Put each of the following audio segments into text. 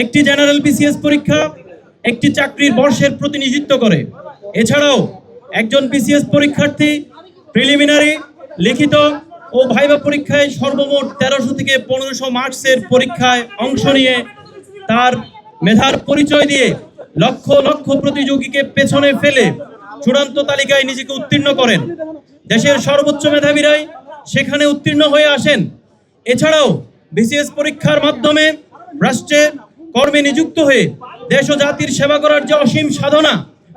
একটি general BCS পরীক্ষা একটি চাকরির বর্ষের প্রতিনিধিত্ব করে। এছাড়াও একজন বিসিএস পরীক্ষার্থী প্রিলিমিনারি, লিখিত ও ভাইভা পরীক্ষায় সর্বমোট 1300 থেকে 1500 মার্কসের পরীক্ষায় অংশ নিয়ে তার মেধার পরিচয় দিয়ে লক্ষ লক্ষ প্রতিযোগীকে পেছনে ফেলে চূড়ান্ত তালিকায় নিজেকে উত্তীর্ণ করেন। দেশের সর্বোচ্চ মেধাবীরাই সেখানে উত্তীর্ণ হয়ে আসেন। এছাড়াও বিসিএস পরীক্ষার মাধ্যমে রাষ্ট্রের কর্মে নিযুক্ত হয়ে দেশ ও জাতির সেবা করার যে অসীম সাধনা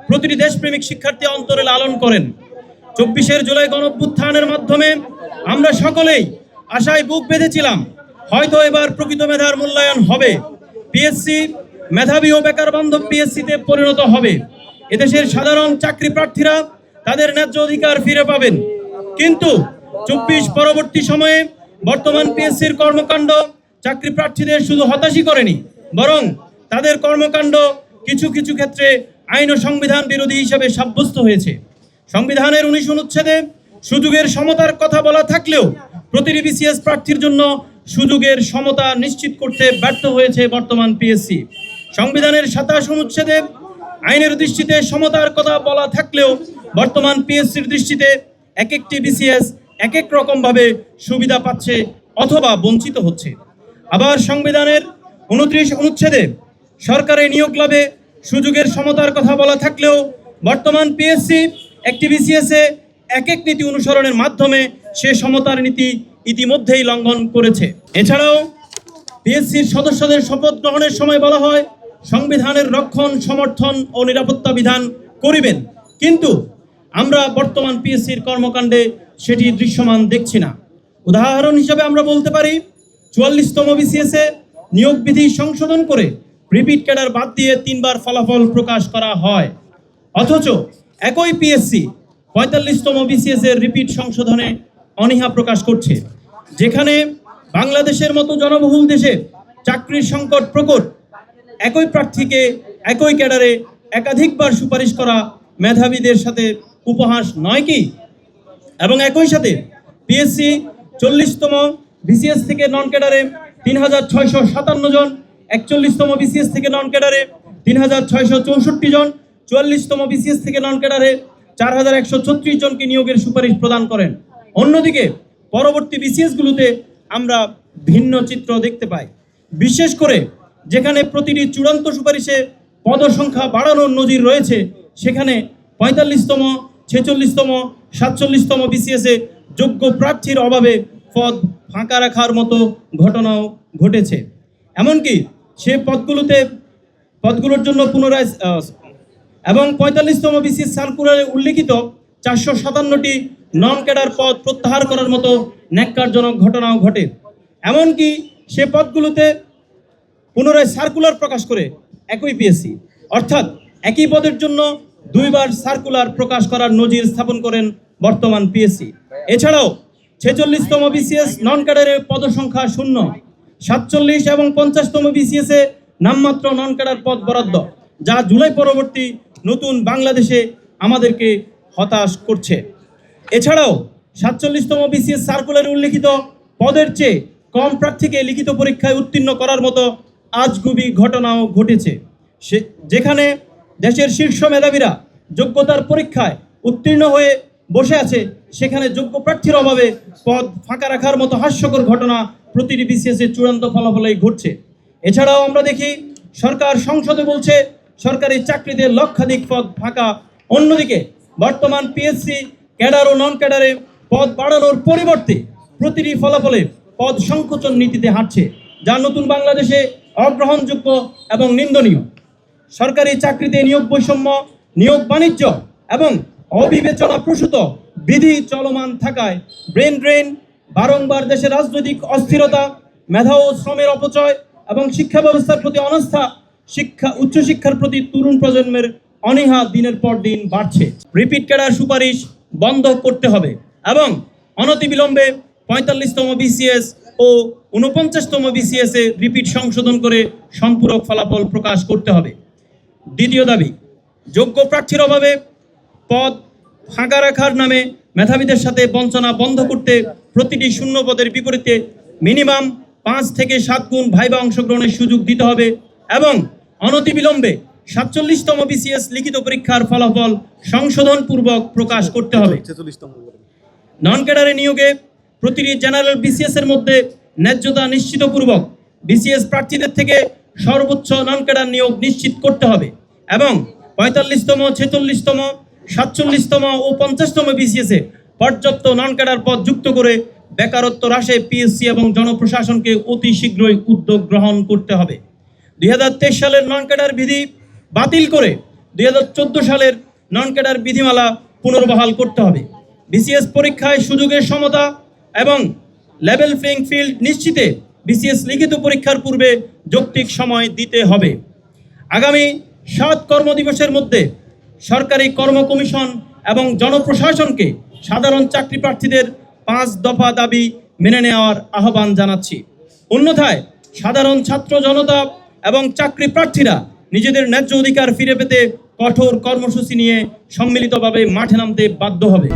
প্রতিটি দেশপ্রেমিক শিক্ষার্থী অন্তরে লালন করেন। 24 জুলাই গণঅভ্যুত্থানের মাধ্যমে আমরা সকলেই আশায় বুক বেঁধেছিলাম, হয়তো এবার প্রকৃত মেধার মূল্যায়ন হবে, পিএসসি মেধাবী ও বেকার বান্ধব পিএসসিতে পরিণত হবে, এদেশের সাধারণ চাকরি প্রার্থীরা তাদের ন্যায্য অধিকার ফিরে পাবেন। কিন্তু 24 পরবর্তী সময়ে বর্তমান পিএসসির কর্মকাণ্ড চাকরি প্রার্থীদের শুধু হতাশই করেনি, বরং তাদের কর্মকাণ্ড কিছু কিছু ক্ষেত্রে আইন ও সংবিধান বিরোধী হিসেবে সাব্যস্ত হয়েছে। সংবিধানের 19 অনুচ্ছেদে সুযোগের সমতার কথা বলা থাকলেও প্রতিটি বিসিএস প্রার্থীর জন্য সুযোগের সমতা নিশ্চিত করতে ব্যর্থ হয়েছে বর্তমান পিএসসি। সংবিধানের 27 অনুচ্ছেদে আইনের দৃষ্টিতে সমতার কথা বলা থাকলেও বর্তমান পিএসসির দৃষ্টিতে এক একটি বিসিএস এক এক রকমভাবে সুবিধা পাচ্ছে অথবা বঞ্চিত হচ্ছে। আবার সংবিধানের 29 অনুচ্ছেদে সরকারের নিয়োগ লাভে সুযোগের সমতার কথা বলা থাকলেও বর্তমান পিএসসি একটি বিসিএসে এক এক নীতি অনুসরণের মাধ্যমে সে সমতার নীতি ইতিমধ্যেই লঙ্ঘন করেছে। এছাড়াও পিএসসির সদস্যদের শপথ গ্রহণের সময় বলা হয় সংবিধানের রক্ষণ, সমর্থন ও নিরাপত্তা বিধান করিবেন, কিন্তু আমরা বর্তমান পিএসসির কর্মকাণ্ডে সেটি দৃশ্যমান দেখছি না। উদাহরণ হিসেবে আমরা বলতে পারি 44তম বিসিএসে নিয়োগ বিধি সংশোধন করে রিপিট ক্যাডার বাদ দিয়ে 3 বার ফলাফল প্রকাশ করা হয়, অথচ একই পিএসসি 45তম বিসিএস এর রিপিট সংশোধনে অনীহা প্রকাশ করছে। যেখানে বাংলাদেশের মতো জনবহুল দেশে চাকরির সংকট প্রকট, একই প্রার্থীকে একই ক্যাডারে একাধিকবার সুপারিশ করা মেধাবীদের সাথে উপহাস নয় কি? এবং একই সাথে পিএসসি 40তম বিসিএস থেকে নন ক্যাডারে 3657 জন, 41তম বিসিএস থেকে নন ক্যাডারে 3664 জন, 44তম বিসিএস থেকে নন ক্যাডারে 4136 জনকে নিয়োগের সুপারিশ প্রদান করেন। অন্যদিকে পরবর্তী বিসিএসগুলোতে আমরা ভিন্ন চিত্র দেখতে পাই। বিশেষ করে যেখানে প্রতিটি চূড়ান্ত সুপারিশে পদসংখ্যা বাড়ানোর নজির রয়েছে, সেখানে 45তম, 46তম, 47তম বিসিএসে যোগ্য প্রার্থীর অভাবে পদ ফাঁকা রাখার মতো ঘটনাও ঘটেছে। এমনকি সে পদগুলোর জন্য পুনরায় এবং 45তম বিসিএস সার্কুলারে উল্লেখিত 457টি নন ক্যাডার পদ প্রত্যাহার করার মতো ন্যাক্কারজনক ঘটনাও ঘটে। এমনকি সে পদগুলোতে পুনরায় সার্কুলার প্রকাশ করে একই পিএসসি, অর্থাৎ একই পদের জন্য 2 বার সার্কুলার প্রকাশ করার নজির স্থাপন করেন বর্তমান পিএসসি। এছাড়াও 46তম বিসিএস নন ক্যাডারের পদসংখ্যা 0, 47 এবং 50তম বিসিএসে নামমাত্র নন ক্যাডার পদ বরাদ্দ, যা জুলাই পরবর্তী নতুন বাংলাদেশে আমাদেরকে হতাশ করছে। এছাড়াও 47তম বিসিএস সার্কুলারে উল্লেখিত পদের চেয়ে কম প্রার্থীকে লিখিত পরীক্ষায় উত্তীর্ণ করার মতো আজগুবি ঘটনাও ঘটেছে। যেখানে দেশের শীর্ষ মেধাবীরা যোগ্যতার পরীক্ষায় উত্তীর্ণ হয়ে বসে আছে, সেখানে যোগ্য প্রার্থীর অভাবে পদ ফাঁকা রাখার মতো হাস্যকর ঘটনা প্রতিটি বিসিএসের চূড়ান্ত ফলাফলেই ঘটছে। এছাড়াও আমরা দেখি সরকার সংসদে বলছে সরকারি চাকরিতে লক্ষাধিক পদ ফাঁকা, অন্যদিকে বর্তমান পিএসসি ক্যাডার ও নন ক্যাডারে পদ বাড়ানোর পরিবর্তে প্রতিটি ফলাফলে পদ সংকোচন নীতিতে হাঁটছে, যা নতুন বাংলাদেশে অগ্রহণযোগ্য এবং নিন্দনীয়। সরকারি চাকরিতে নিয়োগ বৈষম্য, নিয়োগ বাণিজ্য এবং অবিবেচনা প্রসূত বিধি চলমান থাকায় ব্রেন ড্রেন, বারংবার দেশের রাজনৈতিক অস্থিরতা, মেধা ও শ্রমের অপচয় এবং শিক্ষা ব্যবস্থার প্রতি অনাস্থা, উচ্চশিক্ষার প্রতি তরুণ প্রজন্মের অনীহা দিনের পর দিন বাড়ছে। রিপিট ক্যাডার সুপারিশ বন্ধ করতে হবে এবং অনতিবিলম্বে 45তম বিসিএস ও 49তম বিসিএসে রিপিট সংশোধন করে সম্পূরক ফলাফল প্রকাশ করতে হবে। দ্বিতীয় দাবি, যোগ্য প্রার্থীর অভাবে পদ ফাঁকা রাখার নামে মেধাবীদের সাথে বঞ্চনা বন্ধ করতে প্রতিটি শূন্য পদের বিপরীতে মিনিমাম 5 থেকে 7 গুণ ভাইবা অংশগ্রহণের সুযোগ দিতে হবে এবং অনতিবিলম্বে 47তম বিসিএস লিখিত পরীক্ষার ফলাফল সংশোধনপূর্বক প্রকাশ করতে হবে। নন ক্যাডারে নিয়োগে প্রতিটি জেনারেল বিসিএস এর মধ্যে ন্যায্যতা নিশ্চিতপূর্বক বিসিএস প্রার্থীদের থেকে সর্বোচ্চ নন ক্যাডার নিয়োগ নিশ্চিত করতে হবে এবং 45তম, 46তম, 47তম ও 50তম বিসিএস এ পর্যাপ্ত নন ক্যাডার পদ যুক্ত করে বেকারত্ব হ্রাসে পিএসসি এবং জনপ্রশাসনকে অতি শীঘ্রই উদ্যোগ গ্রহণ করতে হবে। 2023 সালের নন ক্যাডার বিধি বাতিল করে 2014 সালের নন ক্যাডার বিধিমালা পুনর্বহাল করতে হবে। বিসিএস পরীক্ষায় সুযোগের সমতা এবং লেভেল প্লেইং ফিল্ড নিশ্চিতে বিসিএস লিখিত পরীক্ষার পূর্বে যৌক্তিক সময় দিতে হবে। আগামী 7 কর্মদিবসের মধ্যে সরকারি কর্ম কমিশন এবং জনপ্রশাসনকে সাধারণ চাকরি প্রার্থীদের 5 দফা দাবি মেনে নেওয়ার আহ্বান জানাচ্ছি। অন্যথায় সাধারণ ছাত্র জনতা এবং চাকরি প্রার্থীরা নিজেদের ন্যায্য অধিকার ফিরে পেতে কঠোর কর্মসূচি নিয়ে সম্মিলিতভাবে মাঠে নামতে বাধ্য হবে।